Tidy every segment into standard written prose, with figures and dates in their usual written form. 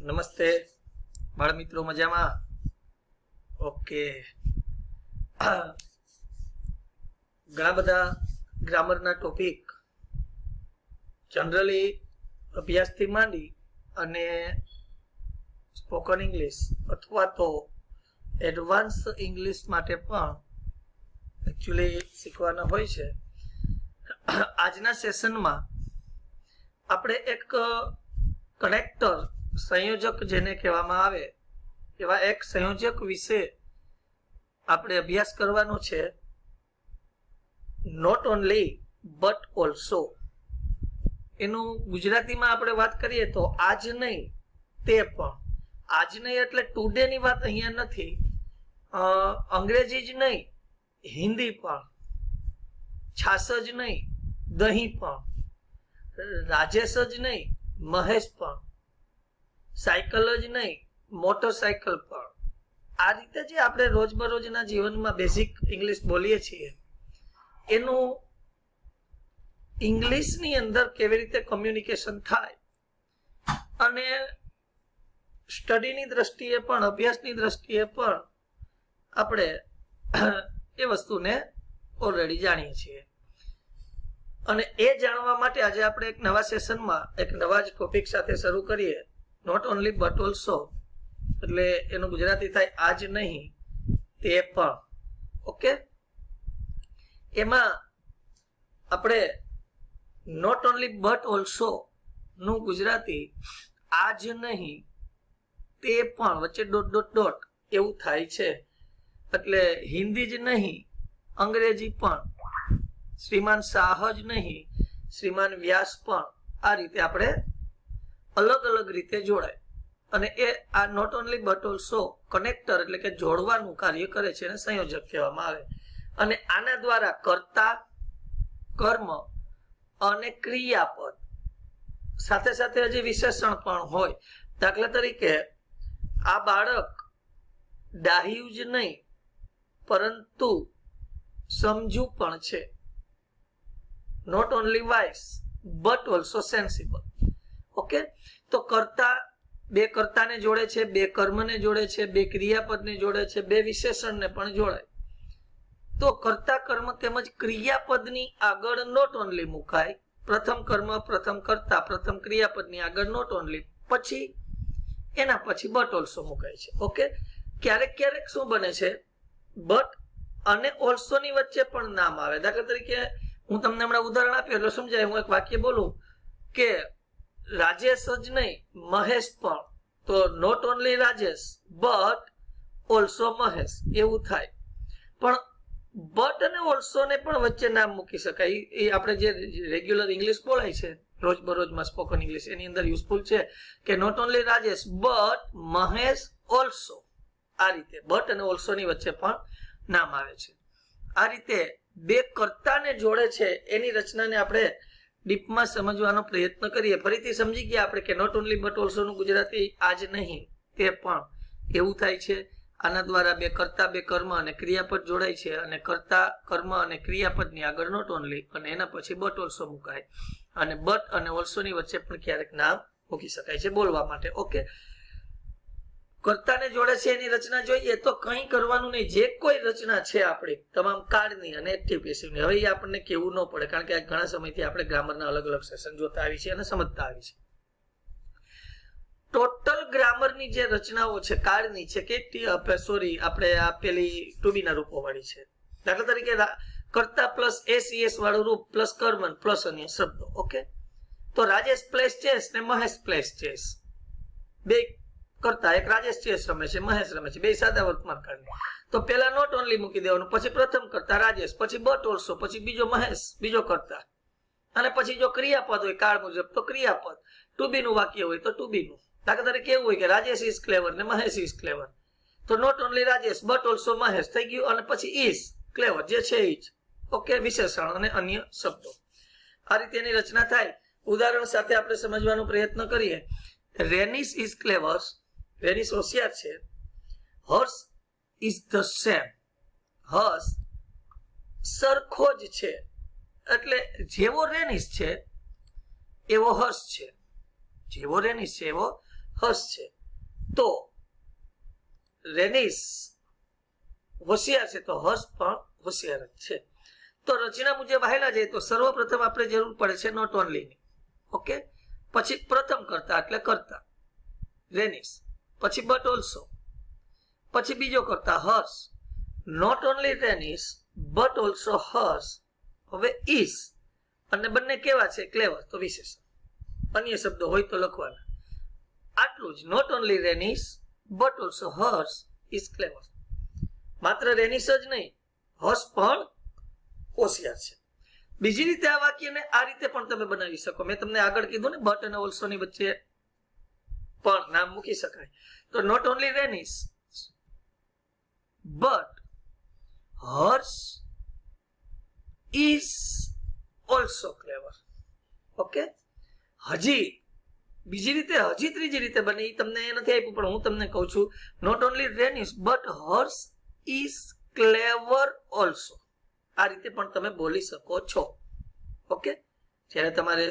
નમસ્તે બાળ મિત્રો, મજામાં? ઓકે. ઘણા બધા ગ્રામરના ટોપિક જનરલી અભ્યાસથી માંડી અને સ્પોકન ઇંગ્લિશ અથવા તો એડવાન્સ ઇંગ્લિશ માટે પણ એકચ્યુઅલી શીખવાના હોય છે. આજના સેશનમાં આપણે એક કનેક્ટર, સંયોજક જેને કહેવામાં આવે એવા એક સંયોજક વિશે આપણે અભ્યાસ કરવાનો છે. Not only but also. એનું ગુજરાતીમાં આપણે વાત કરીએ તો આજ નહીં તે પણ. આજ નહીં એટલે ટુડે ની વાત અહીંયા નથી. અંગ્રેજી જ નહીં, હિન્દી પણ. છાસ જ નહીં, દહીં પણ. રાજેશ જ નહીં, મહેશ પણ. સાયકલ જ નહીં, મોટરસાયકલ પણ. આ રીતે જે આપણે રોજબરોજના જીવનમાં બેઝિક ઇંગ્લિશ બોલીએ છીએ એનું ઇંગ્લિશની અંદર કેવી રીતે કમ્યુનિકેશન થાય અને સ્ટડીની દ્રષ્ટિએ પણ, અભ્યાસની દ્રષ્ટિએ પણ આપણે એ વસ્તુને ઓલરેડી જાણીએ છીએ. અને એ જાણવા માટે આજે આપણે એક નવા સેશનમાં એક નવા જ ટોપિક સાથે શરૂ કરીએ. નોટ ઓનલી બટ ઓલ્સો એટલે એનું ગુજરાતી થાય આજ નહીં તે પણ. ઓકે, એમાં આપણે નોટ ઓનલી બટ ઓલ્સો નું ગુજરાતી આજ નહીં તે પણ વચ્ચે ડોટ ડોટ ડોટ એવું થાય છે. એટલે હિન્દી જ નહીં, અંગ્રેજી પણ. શ્રીમાન શાહ જ નહીં, શ્રીમાન વ્યાસ પણ. આ રીતે આપણે અલગ અલગ રીતે જોડાય. અને એ આ not only but also connector એટલે કે જોડવાનું કાર્ય કરે છે અને સંયોજક કહેવામાં આવે. અને આના દ્વારા કર્તા, કર્મ અને ક્રિયાપદ સાથે સાથે હજી વિશેષણ પણ હોય. દાખલા તરીકે આ બાળક ડાહ્યું જ નહીં પરંતુ સમજુ પણ છે. Not only wise but also sensible. Okay, તો કર્તા, બે કર્તાને જોડે છે, બે કર્મને જોડે છે, બે ક્રિયાપદને જોડે છે, બે વિશેષણને પણ જોડાય. તો કર્તા, કર્મ તેમજ ક્રિયાપદની આગળ નોટ ઓનલી મુકાય. પ્રથમ કર્મ, પ્રથમ કર્તા, પ્રથમ ક્રિયાપદની આગળ નોટ ઓનલી, પછી એના પછી બટ ઓલ્સો મુકાય છે. ઓકે, ક્યારેક ક્યારેક શું બને છે, બટ અને ઓલ્સો ની વચ્ચે પણ નામ આવે. દાખલા તરીકે હું તમને હમણાં ઉદાહરણ આપ્યું એટલે સમજાય. હું એક વાક્ય બોલું કે રાજેશ જ નહીં, મહેશ પણ. તો not only Rajesh but also Mahesh એવું થાય. પણ બટ અને ઓલ્સો ને પણ વચ્ચે નામ મૂકી શકાય. એ આપણે જે રેગ્યુલર ઇંગ્લિશ બોલાય છે રોજબરોજમાં સ્પોકન ઇંગ્લિશ, એની અંદર યુઝફુલ છે કે not only Rajesh but Mahesh also. આ રીતે બટ અને ઓલ્સો ની વચ્ચે પણ નામ આવે છે. આ રીતે બે કર્તાને જોડે છે એની રચનાને આપણે ડીપમાં સમજવાનો પ્રયત્ન કરીએ. ફરીથી સમજી ગયા આપણે કે નોટ ઓનલી બટ ઓલ્સો નું ગુજરાતી આજ નહીં તે પણ એવું થાય છે. આના દ્વારા બે કર્તા, બે કર્મ અને ક્રિયાપદ જોડાય છે. અને કર્તા, કર્મ અને ક્રિયાપદની આગળ નોટ ઓનલી અને એના પછી બટ ઓલ્સો મુકાય. અને બટ અને ઓલ્સો ની વચ્ચે પણ ક્યારેક નામ મૂકી શકાય છે બોલવા માટે. ઓકે, કર્તાને જોડે છે એની રચના જોઈએ તો કંઈ કરવાનું નહીં. જે કોઈ રચના છે આપણી તમામ કાળની અને એક્ટિવ પેસિવની, હવે એ આપણને કેવું ન પડે કારણ કે આ ઘણા સમયથી આપણે ગ્રામરના અલગ અલગ સેશન જોતા આવી છે અને સમજતા આવી છે. ટોટલ ગ્રામરની જે રચનાઓ છે કાળની છે કે આપણે આ પેલી ટુ બી ના રૂપો વાળી છે. દાખલા તરીકે કર્તા પ્લસ એસ વાળું રૂપ પ્લસ કર્મન પ્લસ અન્ય શબ્દો. ઓકે, તો રાજેશ પ્લેસ ચેસ ને મહેશ પ્લેસ ચેસ. બે કરતા, એક રાજેશ ચેસ રમે છે, મહેશ રમે છે, બે સાદા વર્તમાન કાળની. તો પેલા નોટ ઓનલી મૂકી દેવાનું, પછી પ્રથમ કરતા રાજેશ, પછી બટ ઓલ્સો, પછી બીજો મહેશ, બીજો કરતા, અને પછી જો ક્રિયાપદ હોય કાળ મુજબ તો ક્રિયાપદ. ટુ બી નું વાક્ય હોય તો ટુ બી નું. દાખલા તરીકે કેવું હોય કે રાજેશ ઇઝ ક્લેવર ને મહેશ ઇઝ ક્લેવર. તો not only Rajesh but also Mahesh થઈ ગયું. અને પછી ઇઝ ક્લેવર, જે છે એ જ. ઓકે, વિશેષણ અને અન્ય શબ્દો. આ રીતે એની રચના થાય. ઉદાહરણ સાથે આપણે સમજવાનો પ્રયત્ન કરીએ. રેનિસ ઇઝ ક્લેવર, રેનિસ હોશિયાર છે. હર્ષ ઇઝ ધ સેમ, હર્ષ સરખો જ છે. એટલે જેવો રેનિસ છે એવો હર્ષ છે, જેવો રેનિસ છે એવો હર્ષ છે, તો રેનિસ હોશિયાર છે, તો હર્ષ પણ હોશિયાર જ છે. તો રચના મુજબ હાલ્યા જાય તો સર્વપ્રથમ આપણે જરૂર પડે છે નોટ ઓનલી ની. ઓકે, પછી પ્રથમ કર્તા એટલે કર્તા રેનિસ, પછી બટ ઓલ્સો, પછી બીજો કર્તા હર્ષ, not only Renish but also હર્ષ, હવે ઇઝ, અને બંને કેવા છે ક્લેવર, તો વિશેષણ. અન્ય શબ્દો હોય તો લખવાના. આટલું જ. Not only Renish but also Harsh is clever. માત્ર રેનિસ જ નહીં, હર્ષ પણ હોશિયાર છે. બીજી રીતે આ વાક્યને આ રીતે પણ તમે બનાવી શકો. મેં તમને આગળ કીધું ને બટ અને ઓલ્સો ની વચ્ચે પણ નામ મૂકી શકાય. તો not only Renish but Harsh is also clever. Okay, હજી બીજી રીતે, હજી ત્રીજી રીતે બને એ તમને એ નથી આપ્યું, પણ હું તમને કહું છું. Not only Renish but Harsh is clever also. આ રીતે પણ તમે બોલી શકો છો. ઓકે, જ્યારે તમારે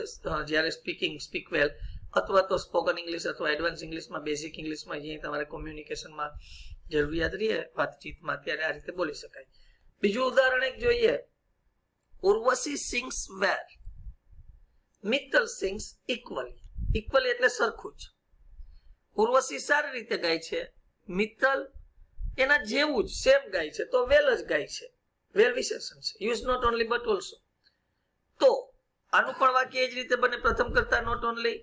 જ્યારે સ્પીક વેલ અથવા તો સ્પોકન ઇંગ્લિશ અથવા એડવાન્સ ઇંગ્લિશમાં, બેઝિક ઇંગ્લિશમાં જે તમારે કોમ્યુનિકેશનમાં જરૂરિયાત રહે વાતચીતમાં, ત્યારે આ રીતે બોલી શકાય. બીજું ઉદાહરણ એક જોઈએ. ઉર્વશી સિંગ્સ વેલ, મિત્તલ સિંગ્સ ઇક્વલી. ઇક્વલી એટલે સરખું જ. ઉર્વશી સારી રીતે ગાય છે, મિત્તલ એના જેવું જ સેમ ગાય છે, તો વેલ જ ગાય છે. વેલ વિશેષણ છે. Use not only but also. તો આનું પણ વાક્ય એ જ રીતે બને. પ્રથમ કરતા not only,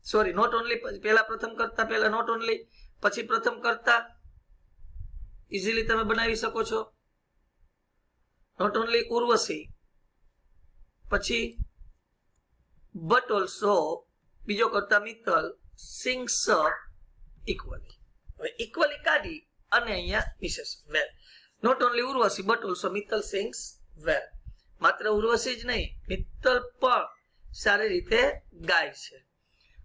sorry not only પહેલા પ્રથમ કરતા, પહેલા નોટ ઓનલી, પછી પ્રથમ કરતા. ઇઝીલી તમે બનાવી શકો છો. નોટ ઓનલી ઉર્વશી, પછી બટ ઓલ્સો બીજો કરતા મિત્તલ, સિંગ્સ ઇક્વલી. હવે ઇક્વલી કાઢી અને અહીંયા વિશેષણ well. Not only Urvashi but also Mittal sings well. માત્ર ઉર્વશી જ નહીં, મિત્તલ પણ સારી રીતે ગાય છે.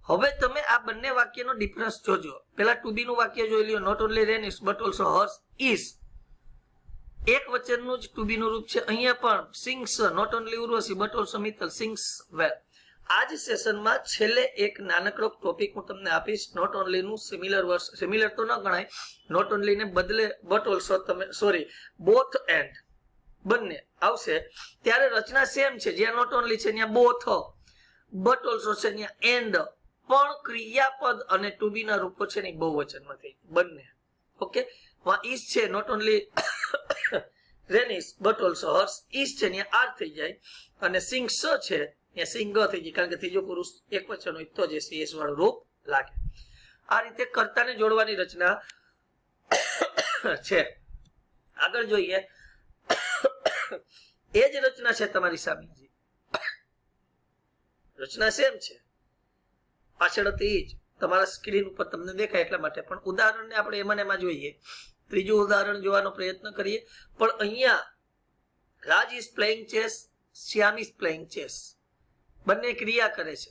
હવે તમે આ બંને વાક્યનો ડિફરન્સ જોજો. પેલા ટુ બી નું વાક્ય જોઈ લ્યો. Not only Renish but also Harsh is, એક વચનનું જ ટુ બી નું રૂપ છે. અહીંયા પણ sings, not only Urvashi but also Mittal sings well. આ જ સેશનમાં છેલ્લે એક નાનકડો ટોપિક હું તમને આપીશ. નોટ ઓનલી નું સિમિલર વર્સ, સિમિલર તો ન ગણાય, નોટ ઓનલી ને બદલે બટ ઓલ્સો તમે, સોરી બોથ એન્ડ બંને આવશે ત્યારે રચના સેમ છે. જ્યાં નોટ ઓનલી છે ત્યાં બોથ, બટ ઓલ્સો છે ત્યાં એન્ડ, પણ ક્રિયાપદ અને ટુ બી ના રૂપો છે ને બહુવચનમાં થઈ બંને. ઓકે, વા ઇઝ છે not only Renish but also Harsh is છે ત્યાં આર થઈ જાય, અને સિંગ્સ છે ત્યાં સિંગ થઈ જાય, કારણ કે ત્રીજો પુરુષ એક વચન હોય તો જે સીએસ વાળું રૂપ લાગે. આ રીતે કર્તાને જોડવાની રચના છે. આગળ જોઈએ. એ જ રચના છે તમારી સામે. રચના સેમ છે, પાછળથી જ તમારા સ્ક્રીન ઉપર તમને દેખાય એટલા માટે, પણ ઉદાહરણને આપણે એમાં જોઈએ. ત્રીજું ઉદાહરણ જોવાનો પ્રયત્ન કરીએ. પણ અહીંયા Raj is playing chess, Shyam is playing chess. બંને ક્રિયા કરે છે.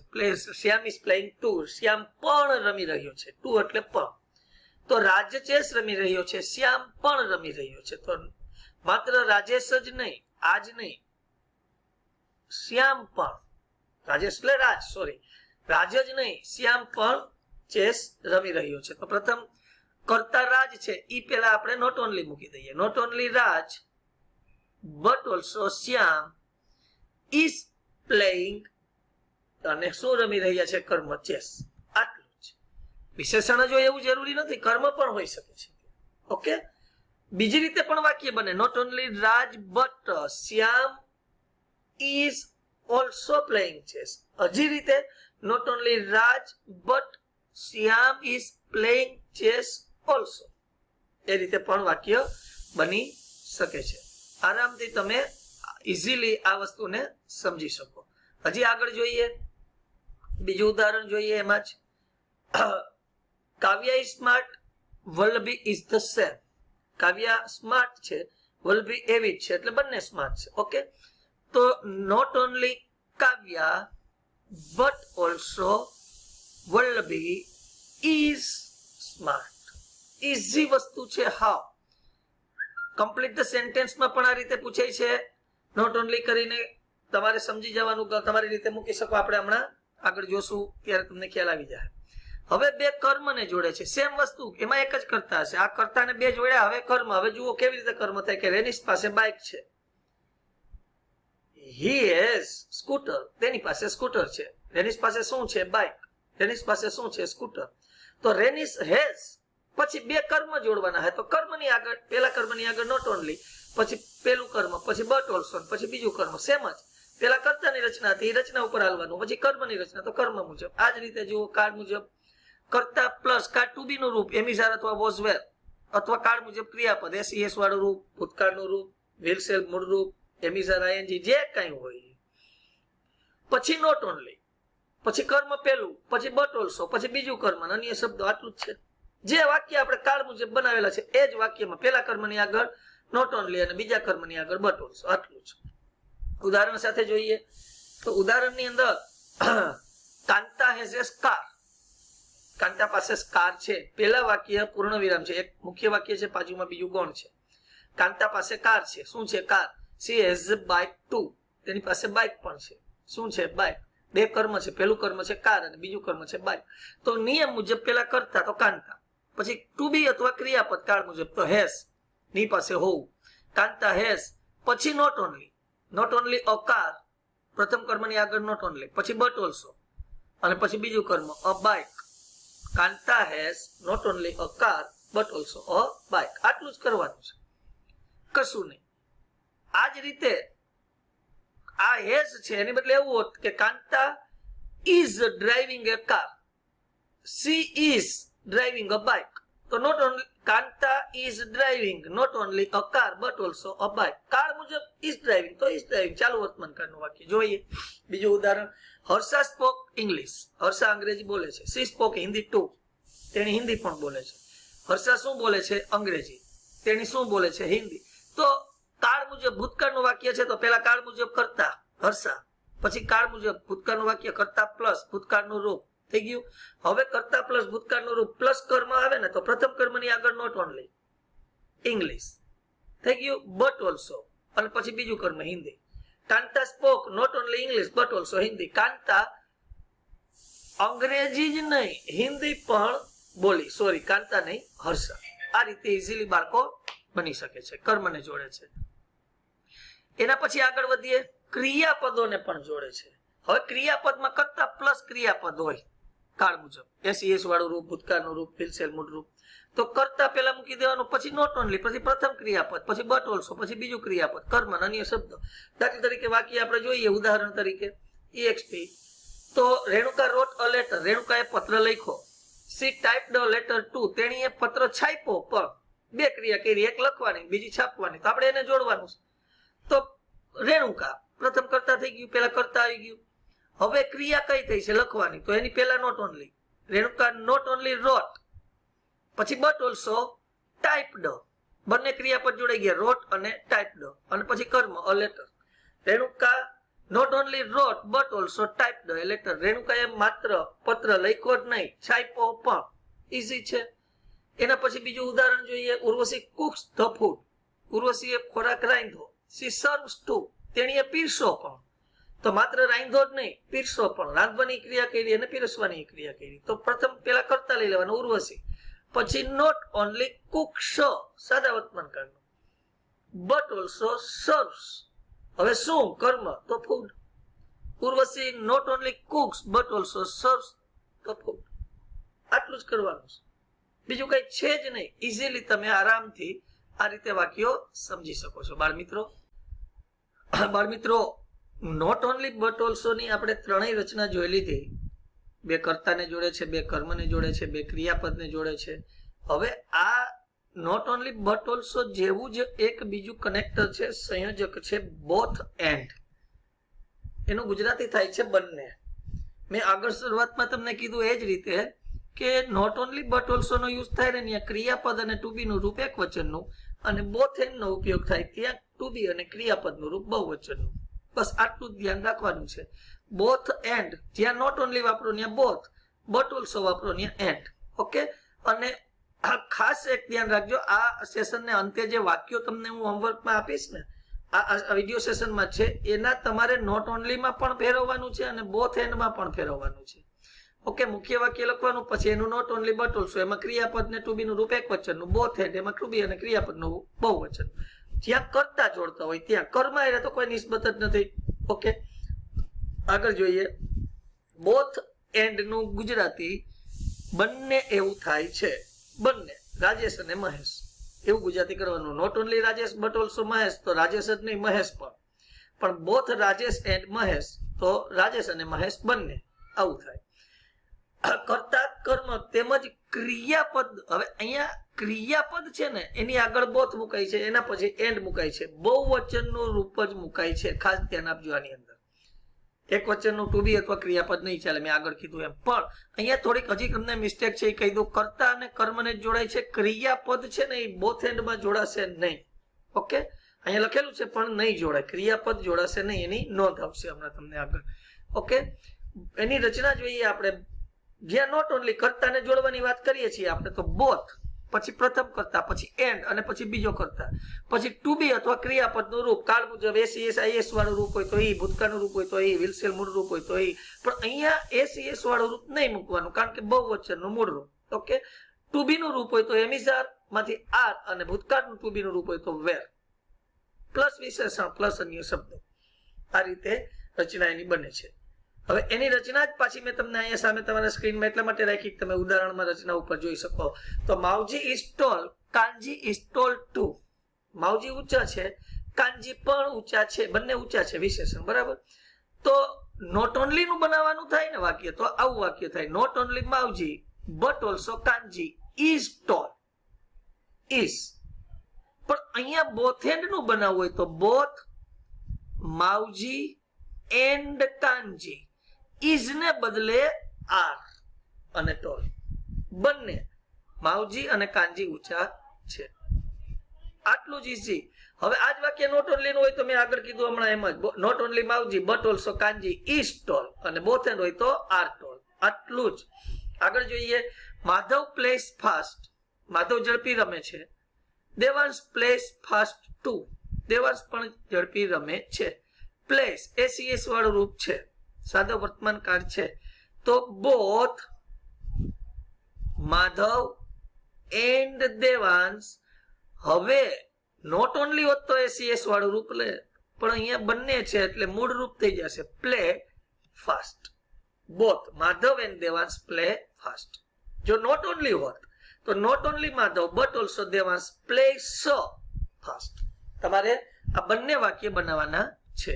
Shyam is playing too, Shyam પણ રમી રહ્યો છે. ટુ એટલે પણ. તો રાજ ચેસ રમી રહ્યો છે, શ્યામ પણ રમી રહ્યો છે. તો માત્ર રાજેશ જ નહીં, આજ નહીં, શ્યામ પણ, રાજેશ એટલે રાજ, સોરી રાજ જ નહીં, શ્યામ પણ ચેસ રમી રહ્યો છે. તો પ્રથમ કર્તા રાજ છે, ઈ પેલા આપણે નોટ ઓનલી મૂકી દઈએ. Not only Raj but also Shyam is playing, અને શું રમી રહ્યા છે? કર્મ, ચેસ. આટલું જ. વિશેષણ જ હોય એવું જરૂરી નથી, કર્મ પણ હોઈ શકે છે. ઓકે, બીજી રીતે પણ વાક્ય બને. Not only Raj but Shyam is also playing chess. હજી રીતે not only Raj but Shyam is playing chess also. એ રીતે પણ વાક્ય બની શકે છે. આરામથી તમે ઇઝીલી આ વસ્તુને સમજી શકો. હજી આગળ જોઈએ, બીજું ઉદાહરણ જોઈએ. એમાં જ Kavya is smart, Vallabhi is the same. Kavya smart છે, વલ્લભી એવી જ છે, એટલે બંને સ્માર્ટ છે. ઓકે, તો not only Kavya but also Vallabhi is smart. Easy વસ્તુ છે. હાવ કમ્પ્લીટ ધ સેન્ટેન્સમાં પણ આ રીતે પૂછાય છે. નોટ ઓનલી કરીને તમારે સમજી જવાનું, તમારી રીતે મૂકી શકો. આપણે હમણાં આગળ જોશું ત્યારે તમને ખ્યાલ આવી જાય. હવે બે કર્મને જોડે છે, સેમ વસ્તુ, એમાં એક જ કર્તા હશે, આ કર્તાને બે જોડ્યા, હવે કર્મ. હવે જુઓ કેવી રીતે કર્મ થાય કે રેનિશ પાસે બાઇક છે, હી હેઝ સ્કૂટર, તેની પાસે સ્કૂટર છે. રેનિશ પાસે શું છે? બાઇક. રેનિશ પાસે શું છે? સ્કૂટર. તો રેનિશ હેઝ, પછી બે કર્મ જોડવાના હોય તો કર્મની આગળ, પેલા કર્મની આગળ નોટ ઓનલી, પછી પેલું કર્મ, પછી બટ ઓલ્સો, પછી બીજું કર્મ. સેમ જ, પેલા કર્તાની રચના હતી, રચના ઉપર હાલવાનું, પછી કર્મની રચના તો કર્મ મુજબ. આ જ રીતે જુઓ કાળ મુજબ કર્તા પ્લસ કાળ ટુ બી નું રૂપ એમિઝાર અથવા વોઝ વેર, અથવા કાળ મુજબ ક્રિયાપદ એસ વાળું રૂપ, ભૂતકાળનું રૂપ, વિલ સેલ મૂળ રૂપ, એમિઝાર આઈએનજી, જે કઈ હોય. પછી નોટ ઓનલી, પછી કર્મ પેલું, પછી બટ ઓલ્સો, પછી બીજું કર્મ, અન્ય શબ્દો. આટલું જ છે. જે વાક્ય આપણે કાળ મુજબ બનાવેલા છે એ જ વાક્યમાં પેલા કર્મની આગળ નોટ ઓનલી અને બીજા કર્મની આગળ બટ ઓલ્સો. આટલું જ. ઉદાહરણ સાથે જોઈએ તો ઉદાહરણની અંદર Kanta has a scar, Kanta પાસે સ્કાર છે. પેલા વાક્ય પૂર્ણ વિરામ છે, એક મુખ્ય વાક્ય છે, બાજુમાં બીજું ગૌણ છે. કાંતા પાસે કાર છે. શું છે? Car. She has bike too, તેની પાસે બાઇક પણ છે. શું છે? બાઇક. બે કર્મ છે, પેલું કર્મ છે કાર અને બીજું કર્મ છે બાઇક. તો નિયમ મુજબ પેલા કરતા તો કાંતા, પછી ટુ બી અથવા ક્રિયાપદ કાળ મુજબ તો હેઝ, ની પાસે હોવું. કાંતા હેઝ, પછી not only, not only a car, પ્રથમ કર્મની આગળ નોટ ઓનલી, પછી બટ ઓલ્સો, અને પછી બીજું કર્મ a bike. Kanta has not only a car but also a bike. આટલું જ કરવાનું છે, કશું નહીં. આ જ રીતે આ હેઝ છે એની બદલે એવું હોત કે Kanta is driving a car, she is driving a bike. તો not only Kanta is driving not only a car but also a bike. કાળ મુજબ ઇઝ ડ્રાઇવિંગ તો ઇઝ ડ્રાઇવિંગ, ચાલુ વર્તમાન કાળનું વાક્ય. જોઈએ બીજું ઉદાહરણ. હર્ષા સ્પોક ઇંગ્લિશ, હર્ષા અંગ્રેજી બોલે છે. સી સ્પોક હિન્દી ટુ, તેણી હિન્દી પણ બોલે છે. હર્ષા શું બોલે છે? અંગ્રેજી. તેણી શું બોલે છે? હિન્દી. તો કાળ મુજબ ભૂતકાળનું વાક્ય છે તો પેલા કાળ મુજબ કરતા હર્ષા, પછી કાળ મુજબ ભૂતકાળનું વાક્ય કરતા પ્લસ ભૂતકાળનું રૂપ થઈ ગયું. હવે કરતા પ્લસ ભૂતકાળનું રૂપ પ્લસ કર્મ આવે ને તો પ્રથમ કર્મની આગળ નોટ ઓનલી ઇંગ્લિશ થઈ ગયું, બટ ઓલ્સો, અને પછી બીજું કર્મ Hindi. Kanta spoke not only English but also Hindi. Kanta અંગ્રેજી જ નહીં હિન્દી પણ બોલી, સોરી કાંતા નહીં હર્ષા. આ રીતે ઇઝીલી બાળકો બની શકે છે, કર્મને જોડે છે. એના પછી આગળ વધીએ, ક્રિયાપદોને પણ જોડે છે. હવે ક્રિયાપદમાં કરતા પ્લસ ક્રિયાપદ હોય કાળ મુજબ, એસ વાળું રૂપ, ભૂતકાળનું રૂપ, ફિલસેલ મૂળ રૂપ. તો કરતા પેલા મૂકી દેવાનું, પછી નોટ ઓનલી, પછી પ્રથમ ક્રિયાપદ, પછી બટ ઓલ્સો, પછી બીજું ક્રિયાપદ, કર્મ, અન્ય શબ્દો. દાખલા તરીકે વાક્ય આપણે જોઈએ ઉદાહરણ તરીકે EXP. તો રેણુકા રોટ અ લેટર, રેણુકાએ પત્ર લખ્યો. C typed a letter to, તેણીએ પત્ર છાપ્યો. પણ બે ક્રિયા કરી, એક લખવાની બીજી છાપવાની, તો આપણે એને જોડવાનું છે. તો રેણુકા પ્રથમ કરતા થઈ ગયું, પેલા કરતા આવી ગયું. હવે ક્રિયા કઈ થઈ છે? લખવાની, તો એની પેલા not only. Renuka not only wrote, પછી બટ ઓલ્સો ટાઈપ્ડ, બંને ક્રિયાપદ જોડાઈ ગયા, રોટ અને ટાઈપ્ડ, અને પછી કર્મ a letter. Renuka not only wrote but also typed a letter. રેણુકાએ માત્ર પત્ર લખ્યો જ નહીં, છાપ્યો પણ. ઈઝી છે. એના પછી બીજું ઉદાહરણ જોઈએ. ઉર્વશી કુક્સ ધ ફૂડ, ઉર્વશીએ ખોરાક રાંધ્યો. સી સર્વ્સ ટુ, તેણીએ પીરસો પણ. તો માત્ર રાંધો જ નહીં, પીરસો પણ. રાંધવાની ક્રિયા કરી અને પીરસવાની ક્રિયા કરી. તો પ્રથમ પેલા કરતા લઈ લેવાનું ઉર્વશી, પછી નોટ ઓનલી કુક્સ, સાદા વર્તમાન કાળનું, બટ ઓલ્સો સર્વ્સ. હવે શું? કર્મ, તો food. Urvashi not only cooks but also serves the food. આટલું જ કરવાનું છે, બીજું કઈ છે જ નહીં. ઇઝીલી તમે આરામથી આ રીતે વાક્યો સમજી શકો છો. બાળમિત્રો નોટ ઓનલી બટ ઓલ્સો ની આપણે ત્રણેય રચના જોઈ લીધી. બે કર્તાને જોડે છે, બે કર્મને જોડે છે, બે ક્રિયાપદને જોડે છે. હવે આ નોટ ઓનલી બટ ઓલ્સો જેવું જ એક બીજું કનેક્ટર છે, સંયોજક છે, બોથ એન્ડ. એનું ગુજરાતી થાય છે બંને. મેં આગળ શરૂઆતમાં તમને કીધું એ જ રીતે કે નોટ ઓનલી બટ ઓલ્સો નો યુઝ થાય ને ત્યાં ક્રિયાપદ અને ટુ બી નું રૂપ એક વચનનું, અને બોથ એન્ડ નો ઉપયોગ થાય ત્યાં ટુ બી અને ક્રિયાપદનું રૂપ બહુવચનનું. બસ આટલું જ ધ્યાન રાખવાનું છે. બોથ એન્ડ, જ્યાં નોટ ઓનલી વાપરો ત્યાં બોથ, બટ ઓલ્સો વાપરો ત્યાં એન્ડ. ઓકે. અને ખાસ એક ધ્યાન રાખજો, આ સેશનને અંતે જે વાક્યો તમને હું હોમવર્કમાં આપીશ ને, આ વિડીયો સેશનમાં છે, એના તમારે નોટ ઓનલીમાં પણ ફેરવવાનું છે અને બોથ એન્ડમાં પણ ફેરવવાનું છે. ઓકે, મુખ્ય વાક્ય લખવાનું, પછી એનું નોટ ઓનલી બટ ઓલ્સો, એમાં ક્રિયાપદ ને ટુ બી નું રૂપ એક વચનનું, બોથ એન્ડ એમાં ટુ બી અને ક્રિયાપદ નું બહુવચન. જ્યાં કરતા જોડતા હોય ત્યાં કર્મ એટલે તો કોઈ નિસ્બત જ નથી. ઓકે, આગળ જોઈએ. બોથ એન્ડ નું ગુજરાતી બંને એવું થાય છે, બંને રાજેશ અને મહેશ એવું ગુજરાતી કરવાનું. Not only Rajesh but also Mahesh, તો રાજેશ જ નહીં મહેશ પણ બોથ રાજેશ એન્ડ મહેશ, તો રાજેશ અને મહેશ બંને, આવું થાય. કર્તા કર્મ તેમજ ક્રિયાપદ. હવે અહીંયા ક્રિયાપદ છે ને એની આગળ બોથ મુકાય છે, એના પછી એન્ડ મુકાય છે, બહુવચન નું રૂપ જ મુકાય છે. ખાસ ધ્યાન આપજો આની અંદર. એક વચનનું ટુ બી અથવા ક્રિયાપદ નહીં ચાલે, મેં આગળ કીધું એમ. પણ અહીંયા થોડીક હજી તમને મિસ્ટેક છે, એ કહી દઉં. કર્તા અને કર્મને જોડાય છે, ક્રિયાપદ છે ને એ બોથ એન્ડમાં જોડાશે નહીં. ઓકે, અહીંયા લખેલું છે પણ નહીં જોડાય, ક્રિયાપદ જોડાશે નહીં, એની નોંધ આવશે હમણાં તમને આગળ. ઓકે, એની રચના જોઈએ આપણે. જ્યાં નોટ ઓનલી કર્તાને જોડવાની વાત કરીએ છીએ આપણે, તો બોથ, પછી પ્રથમ કર્તા, પછી એન્ડ અને પછી બીજો કર્તા, પછી ટુ બી અથવા ક્રિયાપદનું રૂપ કાળ મુજબ એસ આઈએસ વાળું રૂપ હોય તો એ, ભૂતકાળનું રૂપ હોય તો એ, વિલસેલ મૂળ રૂપ હોય તો એ. પણ અહીંયા એસ વાળું રૂપ નહીં મૂકવાનું, કારણ કે બહુવચનનું મૂળ રૂપ. ઓકે, ટુ બી નું રૂપ હોય તો એમિઝાર માંથી આર, અને ભૂતકાળનું ટુ બી નું રૂપ હોય તો વેર, પ્લસ વિશેષણ પ્લસ અન્ય શબ્દો. આ રીતે રચના એની બને છે. હવે એની રચના જ પાછી મેં તમને અહીંયા સામે તમારા સ્ક્રીનમાં એટલા માટે રાખી કે તમે ઉદાહરણમાં રચના ઉપર જોઈ શકો. તો Mavji is tall, Kanji is tall too. Mavji ઊંચા છે, કાનજી પણ ઊંચા છે, બંને ઊંચા છે, વિશેષણ. બરાબર. તો નોટ ઓનલી નું બનાવવાનું થાય ને વાક્ય, તો આવું વાક્ય થાય. Not only Mavji but also Kanji is tall, is. પણ અહીંયા બોથ એન્ડ નું બનાવવું હોય તો both Mavji and Kanji, is ને બદલે આર અને ટોલ, બંને માવજી અને કાનજી ઊંચા છે. આટલું જ ઈઝી. હવે આ જ વાક્ય નોટ ઓનલી નું હોય તો મેં આગળ કીધું હમણાં એમ જ, not only Mavji but also Kanji is tall, અને બોથ એન્ડ હોય તો આર ટોલ. આટલું જ. આગળ જોઈએ. માધવ પ્લેસ ફાસ્ટ, માધવ ઝડપી રમે છે. Devansh plays fast too, Devansh પણ ઝડપી રમે છે. પ્લેસ એસીએસ વાળું રૂપ છે, સાદો વર્તમાન કાળ છે, તો બોથ માધવ એન્ડ દેવાંશ. હવે નોટ ઓનલી હોત તો એસીએસ વાળું રૂપ લે, પણ અહીંયા બંને છે એટલે મૂળ રૂપ થઈ જશે play fast. Both Madhav and Devansh play fast. જો નોટ ઓનલી હોત તો not only Madhav but also Devansh play so fast. તમારે આ બંને વાક્ય બનાવવાના છે.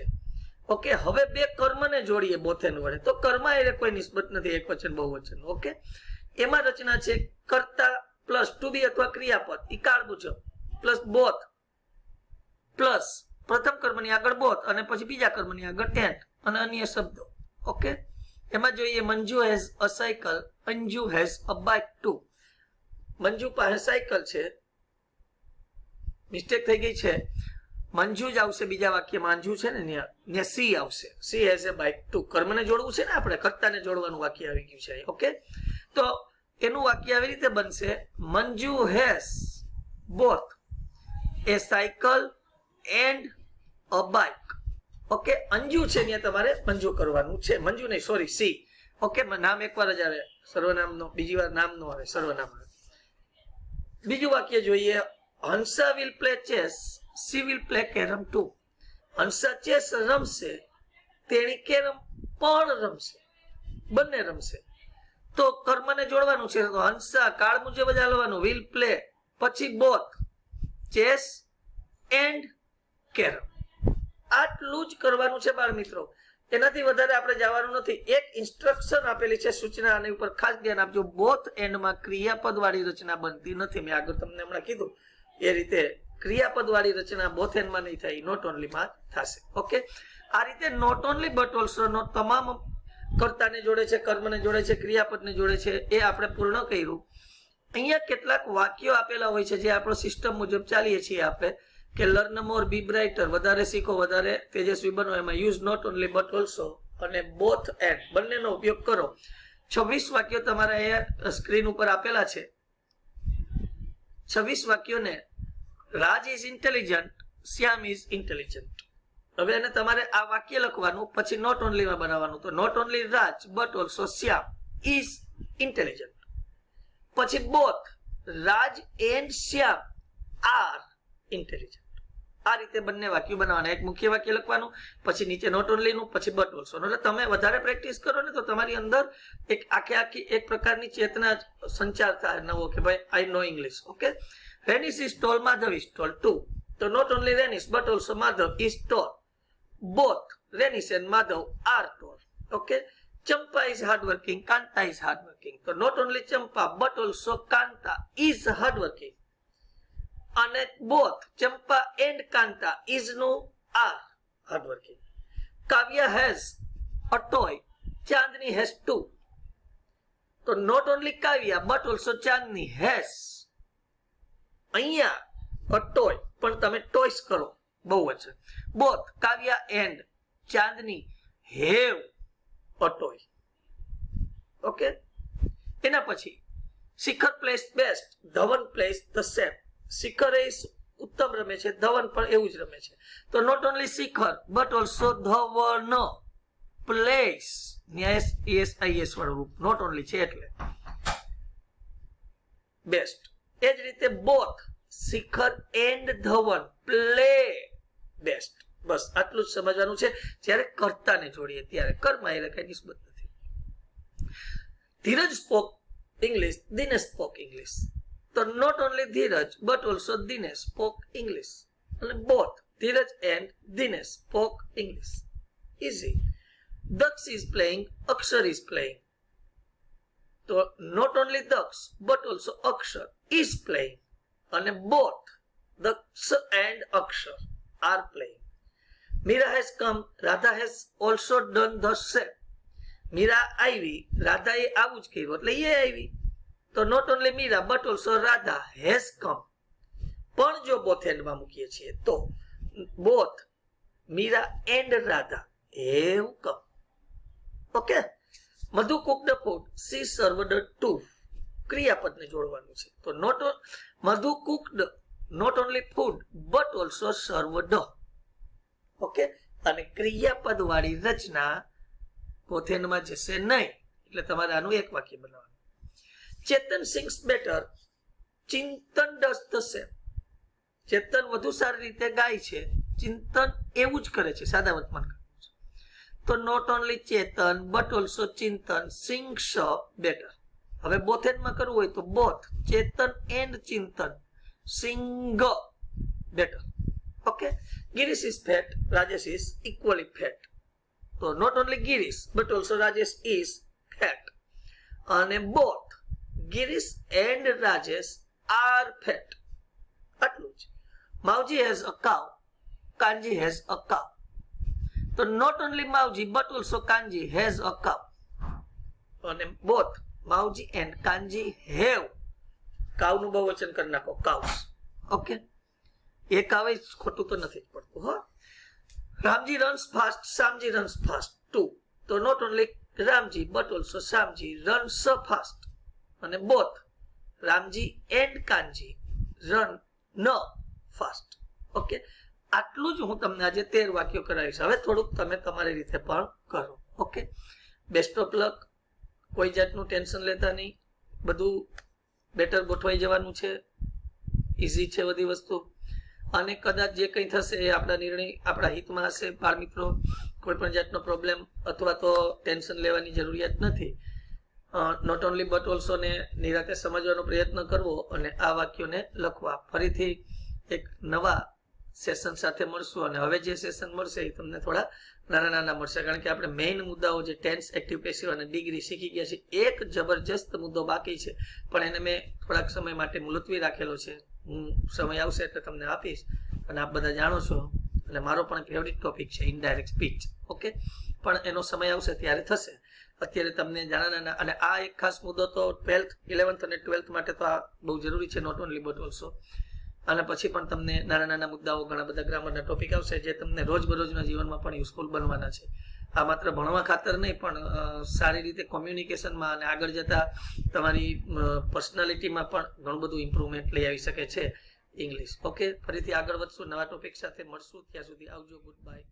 ઓકે, હવે બે કર્મને જોડીએ બોથ એન્ડ વડે, તો કર્મ એટલે કોઈ નિસ્બત નથી, એક વચન બહુવચન. ઓકે, એમાં રચના છે કર્તા પ્લસ ટુ બી અથવા ક્રિયાપદ, ઈ કાળ મુજબ, પ્લસ બોથ, પ્લસ પ્રથમ કર્મની આગળ બોથ અને પછી બીજા કર્મની આગળ એન્ડ અને અન્ય શબ્દો. ઓકે, એમાં જોઈએ. Manju has a cycle, Anju has a bike too. Manju પાસે સાયકલ છે, મિસ્ટેક થઈ ગઈ છે, મંજુ જ આવશે બીજા વાક્યમાં, અંજુ છે ને ત્યાં સી આવશે, she has a bike too. કર્મને જોડવું છે ને આપણે, કર્તાને જોડવાનું વાક્ય આવી ગયું છે. ઓકે, તો એનું વાક્ય આવી રીતે બનશે. Manju has both A cycle and a bike. Okay, Anju છે ત્યાં તમારે મંજુ કરવાનું છે, મંજુ નહીં, સોરી, સી. ઓકે, નામ એકવાર જ આવે સર્વનામનો, બીજી વાર નામ નો આવે, સર્વનામ આવે. બીજું વાક્ય જોઈએ. Hansa will play chess, she will play carom too. Hansa chess રમશે, તેણી કેરમ પણ રમશે, બંને રમશે. તો કર્મને જોડવાનું છે, તો હંસા કાળ મુજબ જ હાલવાનું, વિલ પ્લે, પછી બોથ ચેસ એન્ડ કેરમ. આટલું જ કરવાનું છે બાળ મિત્રો, એનાથી વધારે આપણે જવાનું નથી. એક ઇન્સ્ટ્રક્શન આપેલી છે, સૂચના, આની ઉપર ખાસ ધ્યાન આપજો. બોથ એન્ડમાં ક્રિયાપદ વાળી રચના બનતી નથી. મેં આગળ તમને હમણાં કીધું એ રીતે ક્રિયાપદ વાળી રચના બોથ એન્ડમાં નહીં થાય, નોટ ઓનલી માં થશે. ઓકે, આ રીતે નોટ ઓનલી બટ ઓલ્સો નો તમામ કર્તાને જોડે છે, કર્મને જોડે છે, ક્રિયાપદને જોડે છે, એ આપણે પૂર્ણ કર્યું. અહીંયા કેટલાક વાક્યો આપેલા હોય છે જે આપણો સિસ્ટમ મુજબ ચાલીએ છીએ આપણે, કે લર્ન મોર, બી બ્રાઇટર, વધારે શીખો, વધારે તેજસ્વી બનો. એમાં use not only but also અને બોથ એન્ડ બંનેનો ઉપયોગ કરો. 26 વાક્યો તમારા અહીંયા સ્ક્રીન ઉપર આપેલા છે. 26 વાક્યોને Raj is intelligent, Shyam is intelligent. હવે એને તમારે આ વાક્ય લખવાનું, પછી નોટ ઓનલી માં બનાવવાનું. તો not only Raj but also Shyam is intelligent. પછી both Raj and Shyam are intelligent. આ રીતે બંને વાક્યો બનાવવાના. એક મુખ્ય વાક્ય લખવાનું, પછી નીચે નોટ ઓનલી નું, પછી બટ ઓલ્સો. એટલે તમે વધારે પ્રેક્ટિસ કરો ને તો તમારી અંદર એક આખી એક પ્રકારની ચેતના સંચાર થાય નવો કે ભાઈ I know English. Okay, Renish is tall, Madhav is tall too. So not only Renish but also Madhav is tall. Both Renish and Madhav are tall. Okay, Champa is hardworking, Kanta is hardworking. So not only Champa but also Kanta is hardworking. And both Champa and Kanta is no are hardworking. Kavya has a toy, Chandni has two. So not only Kavya but also Chandni has. અહીંયા a toy, પણ તમે toys કરો બહુવચન. Both Kavya and Chandni have a toy. Okay, એના પછી શિખર plays best, Dhawan plays the same. શિખર એ ઉત્તમ રમે છે, ધવન પણ એવું જ રમે છે. તો not only શિખર but also Dhawan plays, ESIS વાળું રૂપ not only છે એટલે best. એ જ રીતે both શિખર and ધવન play best. બસ આટલું જ સમજવાનું છે. જ્યારે કર્તાને જોડીએ ત્યારે કર્મા એટલે કઈ નિસ્બત નથી. ધીરજ spoke English, Dinesh spoke English. So not only Dheeraj but also Dinesh spoke English. Both Dheeraj and Dinesh spoke English. Easy. Daksh is playing, Akshar is playing. So not only Daksh but also Akshar is playing. And both Daksh and Akshar are playing. Meera has come, Radha has also done the same. Meera આવી, રાધાએ આવું જ કર્યું એટલે એ આવી. તો not only Meera but also Radha has come. પણ જો both end માં મૂકીએ છીએ તો both Meera and Radha have come. Okay. Madhu cooked the food, she served too. ક્રિયાપદને જોડવાનું છે. તો Madhu cooked not only food but also served. Okay, અને ક્રિયાપદ વાળી રચના પોથેનમાં જશે નહીં. એટલે તમારે આનું એક વાક્ય બનાવવાનું. Chetan sings better, Chintan does the same. Chetan વધુ સારી રીતે ગાય છે, ચિંતન એવું જ કરે છે. સાદા વર્તમાન કરવું છે. તો not only Chetan but also Chintan sings better. હવે બોથ એન્ડમાં કરવું હોય તો both Chetan and Chintan sing better. Okay, Girish is fat, Rajesh is equally fat. So not only Girish but also Rajesh is fat. And both Girish and Rajesh are fat. આટલું જ. Mauji has a cow, Kanji has a cow. So not only Mauji but also Kanji has a cow. And both Mauji and Kanji have. cow નું બહુવચન કરી નાખો, cows. Okay. એક આવે ખોટું તો નથી પડતું. હા, Ramji runs fast, Samji runs fast too. So not only Ramji but also Samji runs so fast. And both Ramji and Kanji run no fast. Okay. આટલું જ હું તમને આજે 13 વાક્યો કરાવીશ. હવે થોડુંક તમે તમારી રીતે પણ કરો. Okay, best of luck. કોઈ જાતનું ટેન્શન લેતા નહીં. બધું બેટર ગોઠવાઈ જવાનું છે. ઇઝી છે બધી વસ્તુ. અને કદાચ જે કંઈ થશે એ આપણા નિર્ણય આપણા હિતમાં હશે. બાળ મિત્રો, કોઈ પણ જાતનો પ્રોબ્લેમ અથવા તો ટેન્શન લેવાની જરૂરિયાત નથી. નોટ ઓનલી બટ ઓલ્સો ને નિરાતે સમજવાનો પ્રયત્ન કરવો અને આ વાક્યોને લખવા. ફરીથી એક નવા સેશન સાથે મળશું. અને હવે જે સેશન મળશે એ તમને થોડા નાના નાના મળશે, કારણ કે આપણે મેઇન મુદ્દાઓ જે ટેન્સ, એક્ટિવ, પેસિવ અને ડિગ્રી શીખી ગયા છે. એક જબરજસ્ત મુદ્દો બાકી છે, પણ એને મેં થોડાક સમય માટે મુલતવી રાખેલો છે. હું સમય આવશે એટલે તમને આપીશ. અને આપ બધા જાણો છો, અને મારો પણ ફેવરિટ ટોપિક છે ઇનડાયરેક્ટ સ્પીચ. ઓકે, પણ એનો સમય આવશે ત્યારે થશે. અત્યારે તમને નાના નાના, અને આ એક ખાસ મુદ્દો તો 12th, 11th અને 12th માટે તો આ બહુ જરૂરી છે, નોટ ઓનલી બટ ઓલ્સો. અને પછી પણ તમને નાના નાના મુદ્દાઓ, ઘણા બધા ગ્રામરના ટોપિક આવશે જે તમને રોજબરોજના જીવનમાં પણ યુઝફુલ બનવાના છે. આ માત્ર ભણવા ખાતર નહીં, પણ સારી રીતે કોમ્યુનિકેશનમાં અને આગળ જતા તમારી પર્સનાલિટીમાં પણ ઘણું બધું ઇમ્પ્રુવમેન્ટ લઈ આવી શકે છે ઇંગ્લિશ. ઓકે, ફરીથી આગળ વધશું, નવા ટોપિક સાથે મળશું. ત્યાં સુધી આવજો. Good bye.